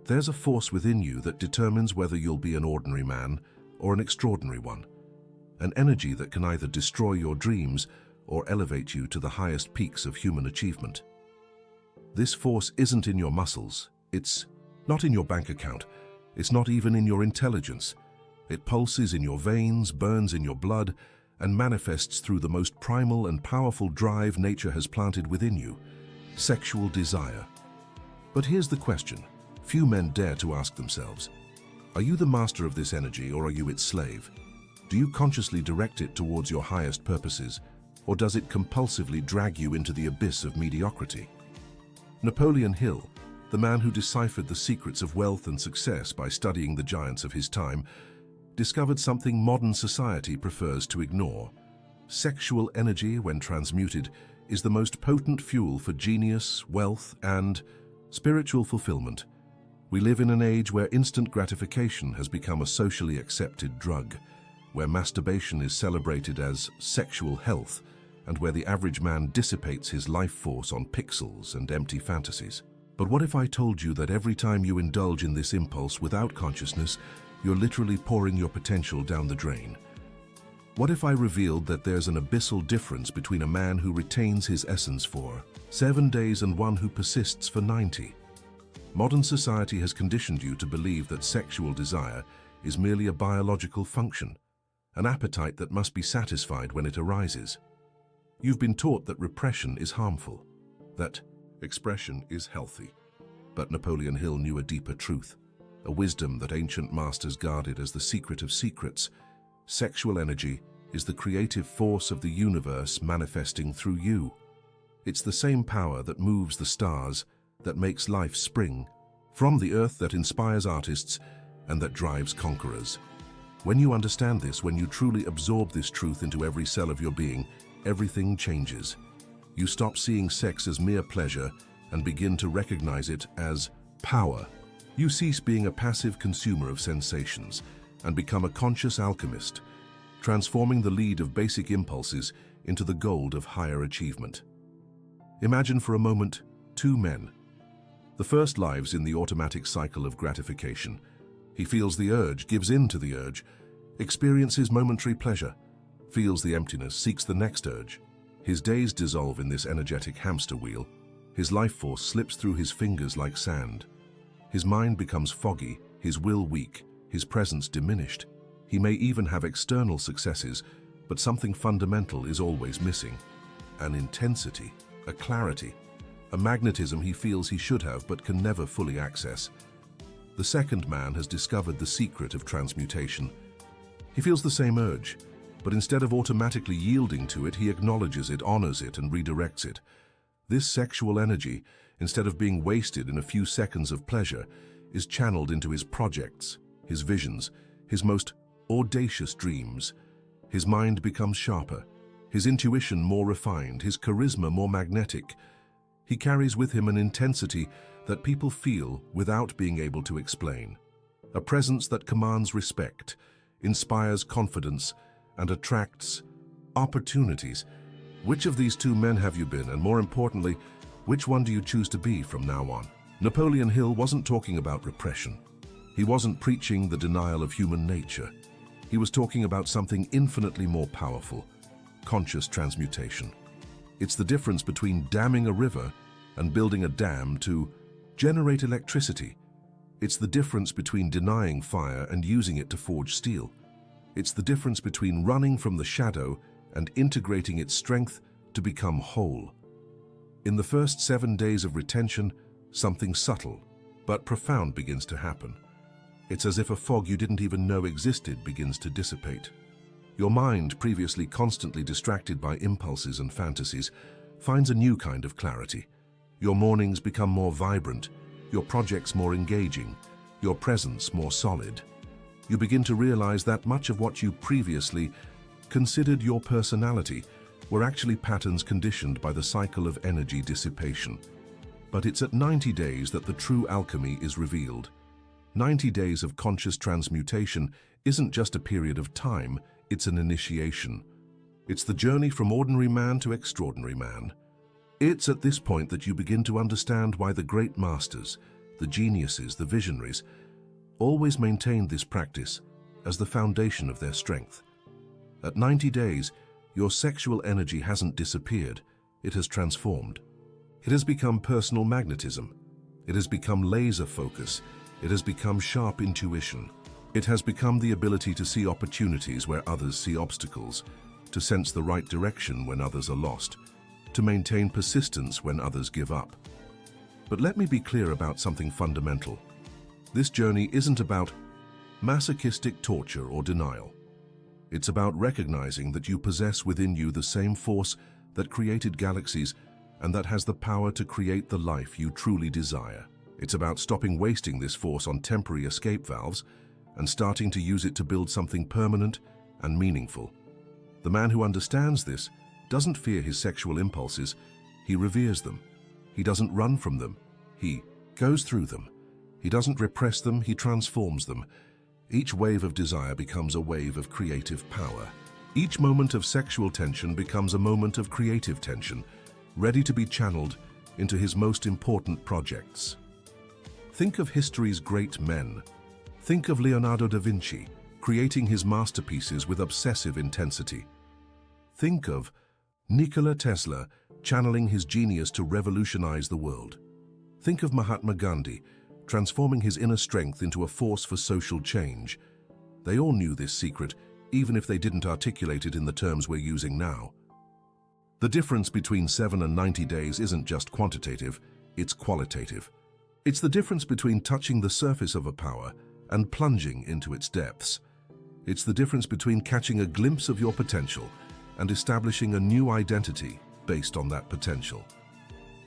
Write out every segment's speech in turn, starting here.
There's a force within you that determines whether you'll be an ordinary man or an extraordinary one. An energy that can either destroy your dreams or elevate you to the highest peaks of human achievement. This force isn't in your muscles, it's not in your bank account, it's not even in your intelligence. It pulses in your veins, burns in your blood, and manifests through the most primal and powerful drive nature has planted within you: sexual desire. But here's the question few men dare to ask themselves: are you the master of this energy, or are you its slave? Do you consciously direct it towards your highest purposes, or does it compulsively drag you into the abyss of mediocrity? Napoleon Hill, the man who deciphered the secrets of wealth and success by studying the giants of his time, discovered something modern society prefers to ignore. Sexual energy, when transmuted, is the most potent fuel for genius, wealth, and spiritual fulfillment. We live in an age where instant gratification has become a socially accepted drug, where masturbation is celebrated as sexual health, and where the average man dissipates his life force on pixels and empty fantasies. But what if I told you that every time you indulge in this impulse without consciousness, you're literally pouring your potential down the drain? What if I revealed that there's an abyssal difference between a man who retains his essence for 7 days and one who persists for 90? Modern society has conditioned you to believe that sexual desire is merely a biological function, an appetite that must be satisfied when it arises. You've been taught that repression is harmful, that expression is healthy. But Napoleon Hill knew a deeper truth, a wisdom that ancient masters guarded as the secret of secrets. Sexual energy is the creative force of the universe manifesting through you. It's the same power that moves the stars, that makes life spring, from the earth, that inspires artists, and that drives conquerors. When you understand this, when you truly absorb this truth into every cell of your being, everything changes. You stop seeing sex as mere pleasure and begin to recognize it as power. You cease being a passive consumer of sensations and become a conscious alchemist, transforming the lead of basic impulses into the gold of higher achievement. Imagine for a moment 2 men. The first lives in the automatic cycle of gratification. He feels the urge, gives in to the urge, experiences momentary pleasure, feels the emptiness, seeks the next urge. His days dissolve in this energetic hamster wheel. His life force slips through his fingers like sand. His mind becomes foggy, his will weak, his presence diminished. He may even have external successes, but something fundamental is always missing. An intensity, a clarity, a magnetism he feels he should have but can never fully access. The second man has discovered the secret of transmutation. He feels the same urge, but instead of automatically yielding to it, he acknowledges it, honors it, and redirects it. This sexual energy, instead of being wasted in a few seconds of pleasure, is channeled into his projects, his visions, his most audacious dreams. His mind becomes sharper, his intuition more refined, his charisma more magnetic. He carries with him an intensity that people feel without being able to explain, a presence that commands respect, inspires confidence, and attracts opportunities. Which of these 2 men have you been, and more importantly, which one do you choose to be from now on? Napoleon Hill wasn't talking about repression. He wasn't preaching the denial of human nature. He was talking about something infinitely more powerful: conscious transmutation. It's the difference between damming a river and building a dam to generate electricity. It's the difference between denying fire and using it to forge steel. It's the difference between running from the shadow and integrating its strength to become whole. In the first 7 days of retention, something subtle but profound begins to happen. It's as if a fog you didn't even know existed begins to dissipate. Your mind, previously constantly distracted by impulses and fantasies, finds a new kind of clarity. Your mornings become more vibrant, your projects more engaging, your presence more solid. You begin to realize that much of what you previously considered your personality were actually patterns conditioned by the cycle of energy dissipation. But it's at 90 days that the true alchemy is revealed. 90 days of conscious transmutation isn't just a period of time, it's an initiation. It's the journey from ordinary man to extraordinary man. It's at this point that you begin to understand why the great masters, the geniuses, the visionaries, always maintained this practice as the foundation of their strength. At 90 days, your sexual energy hasn't disappeared, it has transformed. It has become personal magnetism. It has become laser focus. It has become sharp intuition. It has become the ability to see opportunities where others see obstacles, to sense the right direction when others are lost, to maintain persistence when others give up. But let me be clear about something fundamental. This journey isn't about masochistic torture or denial. It's about recognizing that you possess within you the same force that created galaxies and that has the power to create the life you truly desire. It's about stopping wasting this force on temporary escape valves and starting to use it to build something permanent and meaningful. The man who understands this doesn't fear his sexual impulses, he reveres them. He doesn't run from them, he goes through them. He doesn't repress them, he transforms them. Each wave of desire becomes a wave of creative power. Each moment of sexual tension becomes a moment of creative tension, ready to be channeled into his most important projects. Think of history's great men. Think of Leonardo da Vinci, creating his masterpieces with obsessive intensity. Think of Nikola Tesla, channeling his genius to revolutionize the world. Think of Mahatma Gandhi, transforming his inner strength into a force for social change. They all knew this secret, even if they didn't articulate it in the terms we're using now. The difference between 7 and 90 days isn't just quantitative, it's qualitative. It's the difference between touching the surface of a power and plunging into its depths. It's the difference between catching a glimpse of your potential and establishing a new identity based on that potential.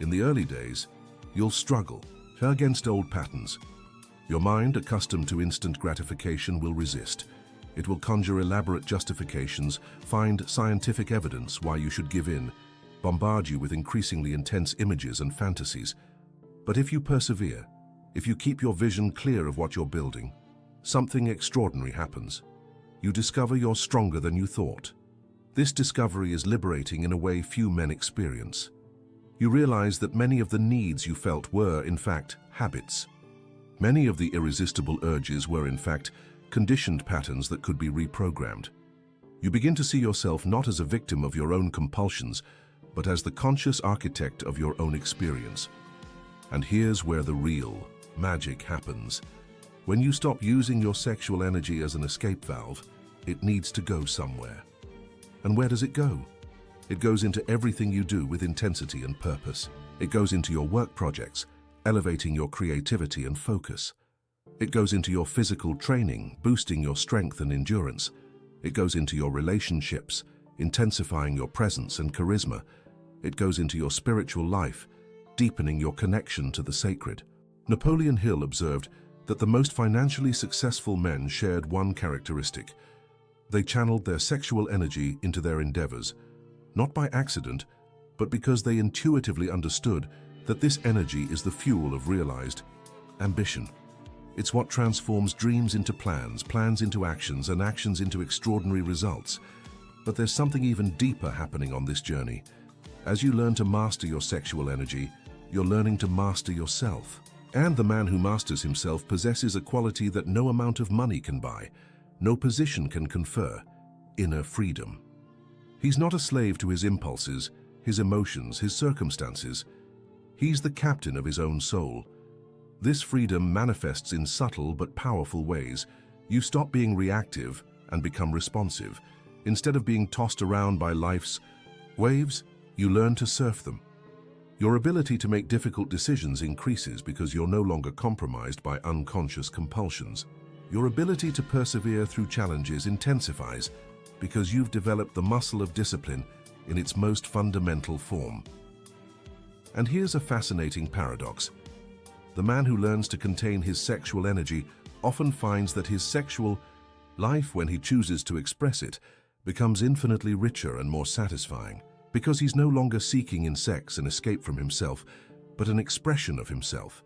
In the early days, you'll struggle against old patterns. Your mind, accustomed to instant gratification, will resist. It will conjure elaborate justifications, find scientific evidence why you should give in, bombard you with increasingly intense images and fantasies. But if you persevere, if you keep your vision clear of what you're building, something extraordinary happens. You discover you're stronger than you thought. This discovery is liberating in a way few men experience. You realize that many of the needs you felt were, in fact, habits. Many of the irresistible urges were, in fact, conditioned patterns that could be reprogrammed. You begin to see yourself not as a victim of your own compulsions, but as the conscious architect of your own experience. And here's where the real magic happens. When you stop using your sexual energy as an escape valve, it needs to go somewhere. And where does it go? It goes into everything you do with intensity and purpose. It goes into your work projects, elevating your creativity and focus. It goes into your physical training, boosting your strength and endurance. It goes into your relationships, intensifying your presence and charisma. It goes into your spiritual life, deepening your connection to the sacred. Napoleon Hill observed that the most financially successful men shared one characteristic. They channeled their sexual energy into their endeavors, not by accident, but because they intuitively understood that this energy is the fuel of realized ambition. It's what transforms dreams into plans, plans into actions, and actions into extraordinary results. But there's something even deeper happening on this journey. As you learn to master your sexual energy, you're learning to master yourself. And the man who masters himself possesses a quality that no amount of money can buy, no position can confer: inner freedom. He's not a slave to his impulses, his emotions, his circumstances. He's the captain of his own soul. This freedom manifests in subtle but powerful ways. You stop being reactive and become responsive. Instead of being tossed around by life's waves, you learn to surf them. Your ability to make difficult decisions increases because you're no longer compromised by unconscious compulsions. Your ability to persevere through challenges intensifies because you've developed the muscle of discipline in its most fundamental form. And here's a fascinating paradox. The man who learns to contain his sexual energy often finds that his sexual life, when he chooses to express it, becomes infinitely richer and more satisfying, because he's no longer seeking in sex an escape from himself, but an expression of himself.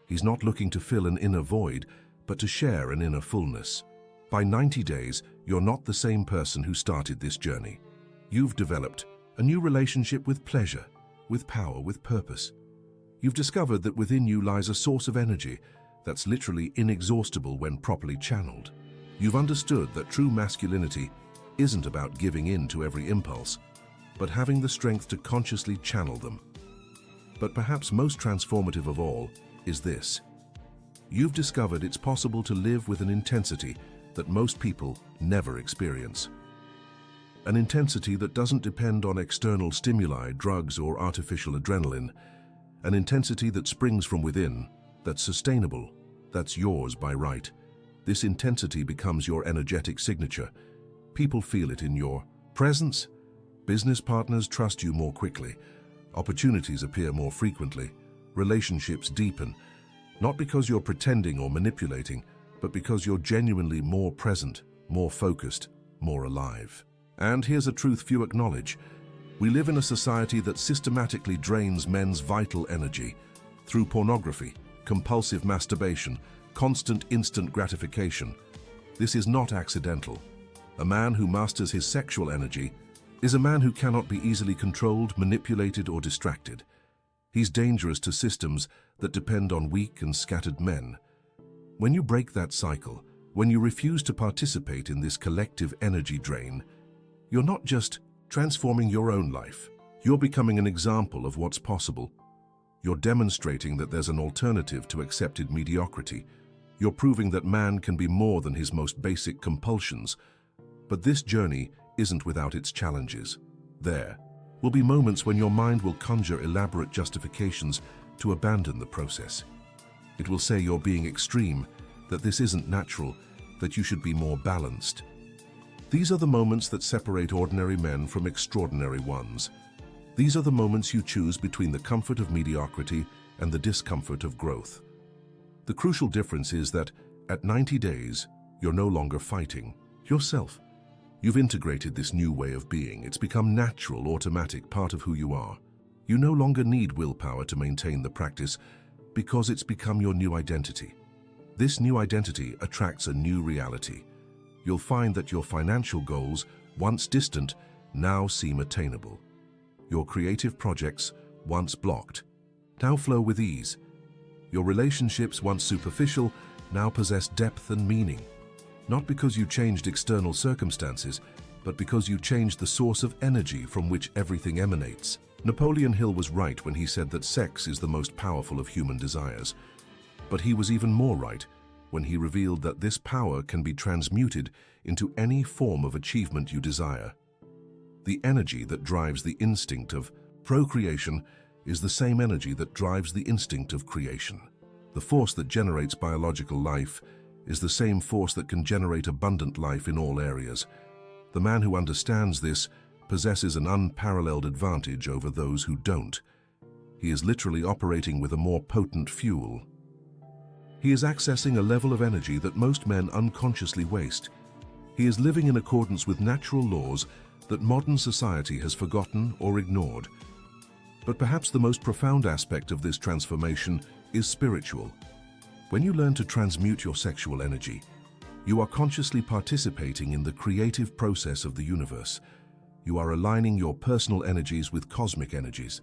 He's not looking to fill an inner void, but to share an inner fullness. By 90 days, you're not the same person who started this journey. You've developed a new relationship with pleasure, with power, with purpose. You've discovered that within you lies a source of energy that's literally inexhaustible when properly channeled. You've understood that true masculinity isn't about giving in to every impulse, but having the strength to consciously channel them. But perhaps most transformative of all is this. You've discovered it's possible to live with an intensity that most people never experience. An intensity that doesn't depend on external stimuli, drugs, or artificial adrenaline. An intensity that springs from within, that's sustainable, that's yours by right. This intensity becomes your energetic signature. People feel it in your presence. Business partners trust you more quickly. Opportunities appear more frequently. Relationships deepen. Not because you're pretending or manipulating, but because you're genuinely more present, more focused, more alive. And here's a truth few acknowledge. We live in a society that systematically drains men's vital energy through pornography, compulsive masturbation, constant instant gratification. This is not accidental. A man who masters his sexual energy is a man who cannot be easily controlled, manipulated, or distracted. He's dangerous to systems that depend on weak and scattered men. When you break that cycle, when you refuse to participate in this collective energy drain, you're not just transforming your own life. You're becoming an example of what's possible. You're demonstrating that there's an alternative to accepted mediocrity. You're proving that man can be more than his most basic compulsions. But this journey isn't without its challenges. There will be moments when your mind will conjure elaborate justifications to abandon the process. It will say you're being extreme, that this isn't natural, that you should be more balanced. These are the moments that separate ordinary men from extraordinary ones. These are the moments you choose between the comfort of mediocrity and the discomfort of growth. The crucial difference is that at 90 days, you're no longer fighting yourself. You've integrated this new way of being. It's become natural, automatic, part of who you are. You no longer need willpower to maintain the practice because it's become your new identity. This new identity attracts a new reality. You'll find that your financial goals, once distant, now seem attainable. Your creative projects, once blocked, now flow with ease. Your relationships, once superficial, now possess depth and meaning. Not because you changed external circumstances, but because you changed the source of energy from which everything emanates. Napoleon Hill was right when he said that sex is the most powerful of human desires. But he was even more right when he revealed that this power can be transmuted into any form of achievement you desire. The energy that drives the instinct of procreation is the same energy that drives the instinct of creation. The force that generates biological life is the same force that can generate abundant life in all areas. The man who understands this possesses an unparalleled advantage over those who don't. He is literally operating with a more potent fuel. He is accessing a level of energy that most men unconsciously waste. He is living in accordance with natural laws that modern society has forgotten or ignored. But perhaps the most profound aspect of this transformation is spiritual. When you learn to transmute your sexual energy, you are consciously participating in the creative process of the universe. You are aligning your personal energies with cosmic energies.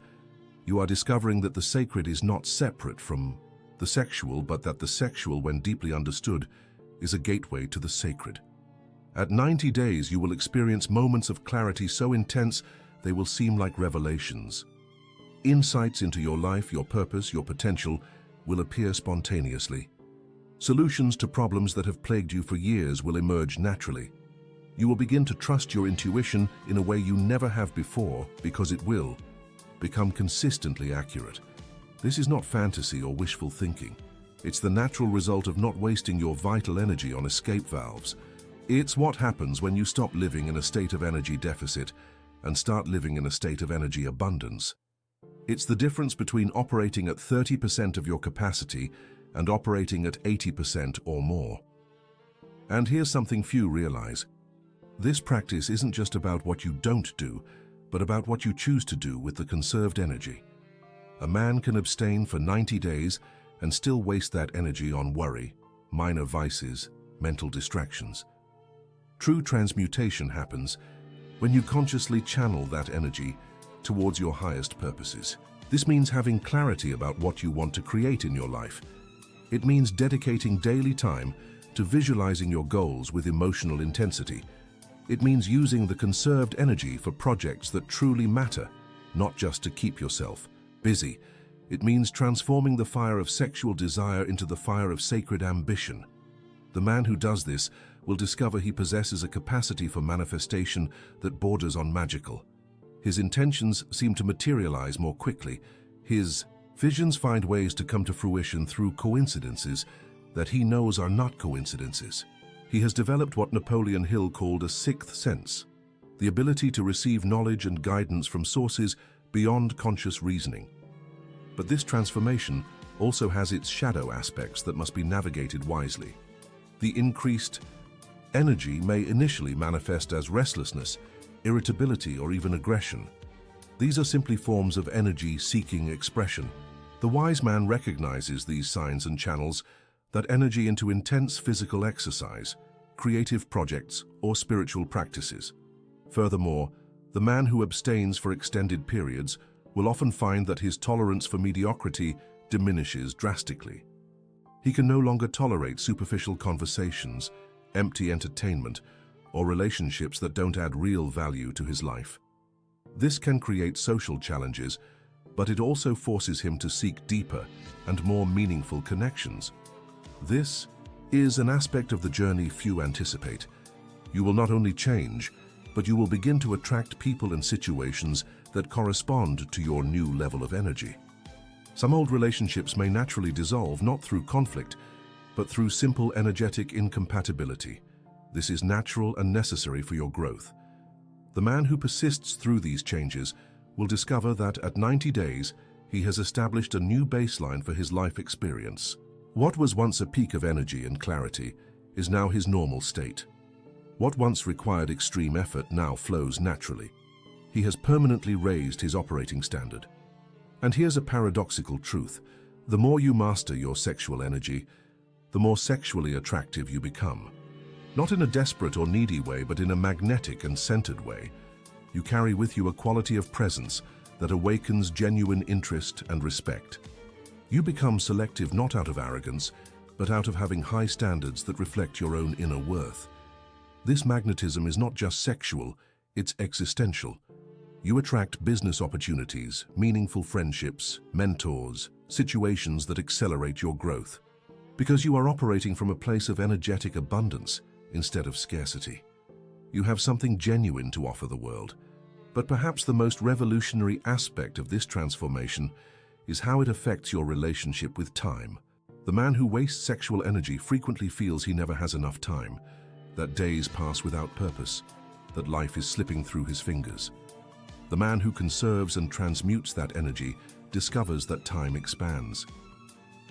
You are discovering that the sacred is not separate from the sexual, but that the sexual, when deeply understood, is a gateway to the sacred. At 90 days, you will experience moments of clarity so intense they will seem like revelations. Insights into your life, your purpose, your potential will appear spontaneously. Solutions to problems that have plagued you for years will emerge naturally. You will begin to trust your intuition in a way you never have before because it will become consistently accurate. This is not fantasy or wishful thinking. It's the natural result of not wasting your vital energy on escape valves. It's what happens when you stop living in a state of energy deficit and start living in a state of energy abundance. It's the difference between operating at 30% of your capacity and operating at 80% or more. And here's something few realize. This practice isn't just about what you don't do, but about what you choose to do with the conserved energy. A man can abstain for 90 days and still waste that energy on worry, minor vices, mental distractions. True transmutation happens when you consciously channel that energy towards your highest purposes. This means having clarity about what you want to create in your life. It means dedicating daily time to visualizing your goals with emotional intensity. It means using the conserved energy for projects that truly matter, not just to keep yourself busy. It means transforming the fire of sexual desire into the fire of sacred ambition. The man who does this will discover he possesses a capacity for manifestation that borders on magical. His intentions seem to materialize more quickly. His visions find ways to come to fruition through coincidences that he knows are not coincidences. He has developed what Napoleon Hill called a sixth sense, the ability to receive knowledge and guidance from sources beyond conscious reasoning. But this transformation also has its shadow aspects that must be navigated wisely. The increased energy may initially manifest as restlessness, irritability, or even aggression. These are simply forms of energy seeking expression. The wise man recognizes these signs and channels that energy into intense physical exercise, creative projects, or spiritual practices. Furthermore, the man who abstains for extended periods will often find that his tolerance for mediocrity diminishes drastically. He can no longer tolerate superficial conversations, empty entertainment, or relationships that don't add real value to his life. This can create social challenges, but it also forces him to seek deeper and more meaningful connections. This is an aspect of the journey few anticipate. You will not only change, but you will begin to attract people and situations that correspond to your new level of energy. Some old relationships may naturally dissolve, not through conflict, but through simple energetic incompatibility. This is natural and necessary for your growth. The man who persists through these changes will discover that at 90 days, he has established a new baseline for his life experience. What was once a peak of energy and clarity is now his normal state. What once required extreme effort now flows naturally. He has permanently raised his operating standard. And here's a paradoxical truth. The more you master your sexual energy, the more sexually attractive you become. Not in a desperate or needy way, but in a magnetic and centered way. You carry with you a quality of presence that awakens genuine interest and respect. You become selective not out of arrogance, but out of having high standards that reflect your own inner worth. This magnetism is not just sexual, it's existential. You attract business opportunities, meaningful friendships, mentors, situations that accelerate your growth. Because you are operating from a place of energetic abundance instead of scarcity. You have something genuine to offer the world. But perhaps the most revolutionary aspect of this transformation is how it affects your relationship with time. The man who wastes sexual energy frequently feels he never has enough time, that days pass without purpose, that life is slipping through his fingers. The man who conserves and transmutes that energy discovers that time expands.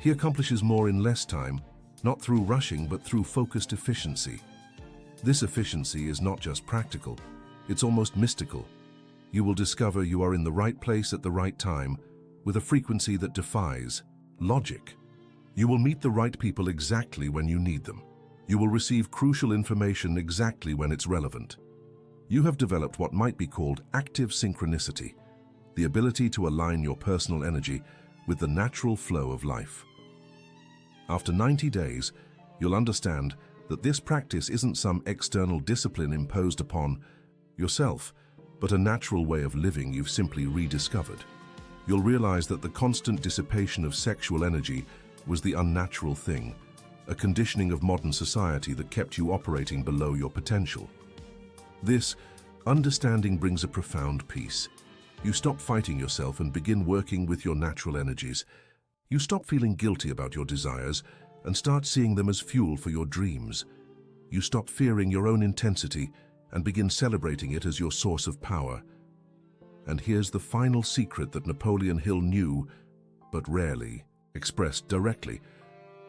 He accomplishes more in less time, not through rushing but through focused efficiency. This efficiency is not just practical, it's almost mystical. You will discover you are in the right place at the right time, with a frequency that defies logic. You will meet the right people exactly when you need them. You will receive crucial information exactly when it's relevant. You have developed what might be called active synchronicity, the ability to align your personal energy with the natural flow of life. After 90 days, you'll understand that this practice isn't some external discipline imposed upon yourself, but a natural way of living you've simply rediscovered. You'll realize that the constant dissipation of sexual energy was the unnatural thing, a conditioning of modern society that kept you operating below your potential. This understanding brings a profound peace. You stop fighting yourself and begin working with your natural energies. You stop feeling guilty about your desires and start seeing them as fuel for your dreams. You stop fearing your own intensity and begin celebrating it as your source of power. And here's the final secret that Napoleon Hill knew, but rarely expressed directly.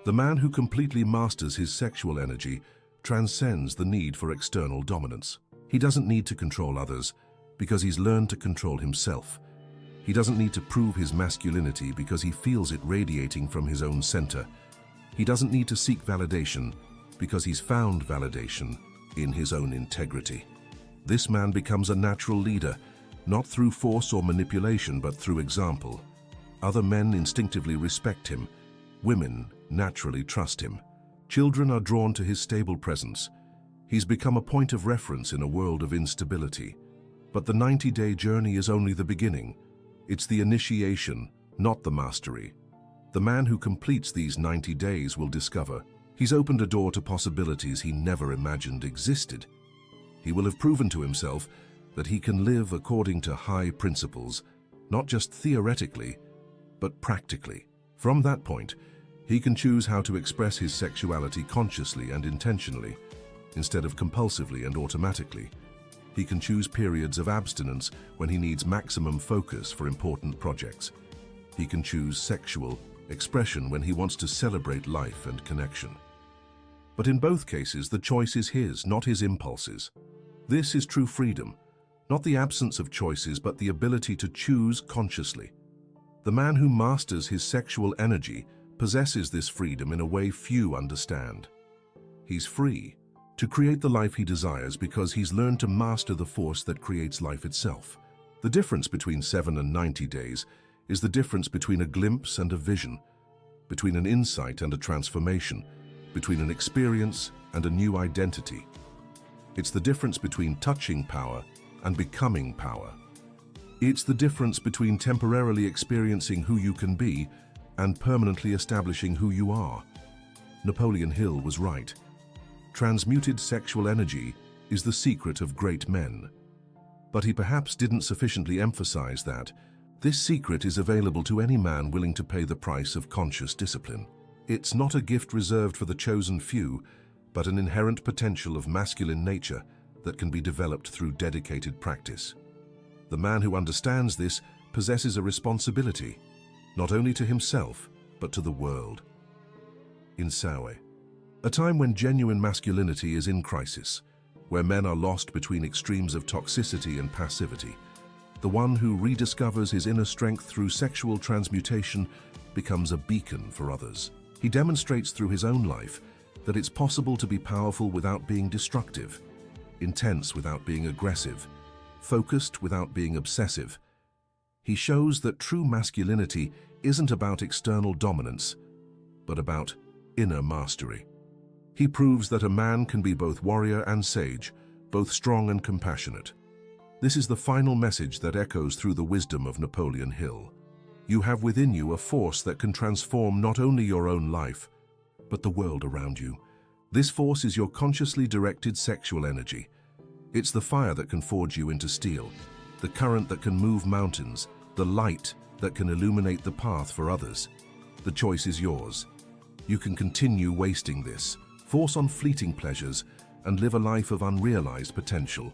The man who completely masters his sexual energy transcends the need for external dominance. He doesn't need to control others because he's learned to control himself. He doesn't need to prove his masculinity because he feels it radiating from his own center. He doesn't need to seek validation because he's found validation in his own integrity. This man becomes a natural leader, not through force or manipulation, but through example. Other men instinctively respect him. Women naturally trust him. Children are drawn to his stable presence. He's become a point of reference in a world of instability. But the 90-day journey is only the beginning. It's the initiation, not the mastery. The man who completes these 90 days will discover he's opened a door to possibilities he never imagined existed. He will have proven to himself that he can live according to high principles, not just theoretically, but practically. From that point, he can choose how to express his sexuality consciously and intentionally, instead of compulsively and automatically. He can choose periods of abstinence when he needs maximum focus for important projects. He can choose sexual expression when he wants to celebrate life and connection. But in both cases, the choice is his, not his impulses. This is true freedom, not the absence of choices, but the ability to choose consciously. The man who masters his sexual energy possesses this freedom in a way few understand. He's free to create the life he desires because he's learned to master the force that creates life itself. The difference between 7 and 90 days is the difference between a glimpse and a vision, between an insight and a transformation, between an experience and a new identity. It's the difference between touching power and becoming power. It's the difference between temporarily experiencing who you can be and permanently establishing who you are. Napoleon Hill was right. Transmuted sexual energy is the secret of great men. But he perhaps didn't sufficiently emphasize that this secret is available to any man willing to pay the price of conscious discipline. It's not a gift reserved for the chosen few, but an inherent potential of masculine nature that can be developed through dedicated practice. The man who understands this possesses a responsibility, not only to himself, but to the world. In Semen, a time when genuine masculinity is in crisis, where men are lost between extremes of toxicity and passivity, the one who rediscovers his inner strength through sexual transmutation becomes a beacon for others. He demonstrates through his own life that it's possible to be powerful without being destructive, intense without being aggressive, focused without being obsessive. He shows that true masculinity isn't about external dominance, but about inner mastery. He proves that a man can be both warrior and sage, both strong and compassionate. This is the final message that echoes through the wisdom of Napoleon Hill. You have within you a force that can transform not only your own life, but the world around you. This force is your consciously directed sexual energy. It's the fire that can forge you into steel, the current that can move mountains, the light that can illuminate the path for others. The choice is yours. You can continue wasting this, force on fleeting pleasures, and live a life of unrealized potential.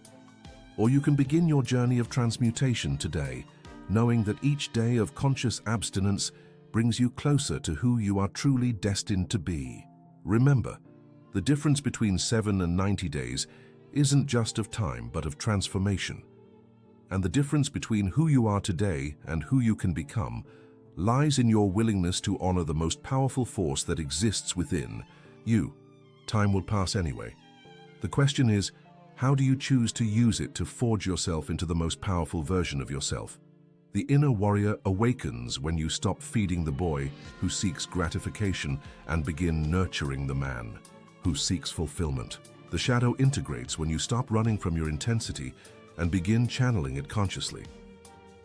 Or you can begin your journey of transmutation today, knowing that each day of conscious abstinence brings you closer to who you are truly destined to be. Remember, the difference between 7 and 90 days isn't just of time, but of transformation. And the difference between who you are today and who you can become lies in your willingness to honor the most powerful force that exists within you. Time will pass anyway. The question is, how do you choose to use it to forge yourself into the most powerful version of yourself? The inner warrior awakens when you stop feeding the boy who seeks gratification and begin nurturing the man who seeks fulfillment. The shadow integrates when you stop running from your intensity and begin channeling it consciously.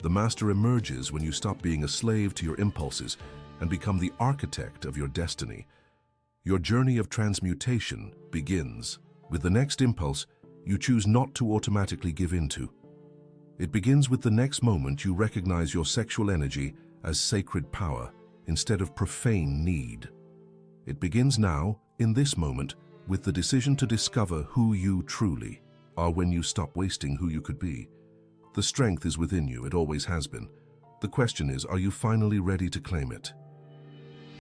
The master emerges when you stop being a slave to your impulses and become the architect of your destiny. Your journey of transmutation begins. With the next impulse, you choose not to automatically give in to. It begins with the next moment you recognize your sexual energy as sacred power instead of profane need. It begins now, in this moment, with the decision to discover who you truly are when you stop wasting who you could be. The strength is within you, it always has been. The question is, are you finally ready to claim it?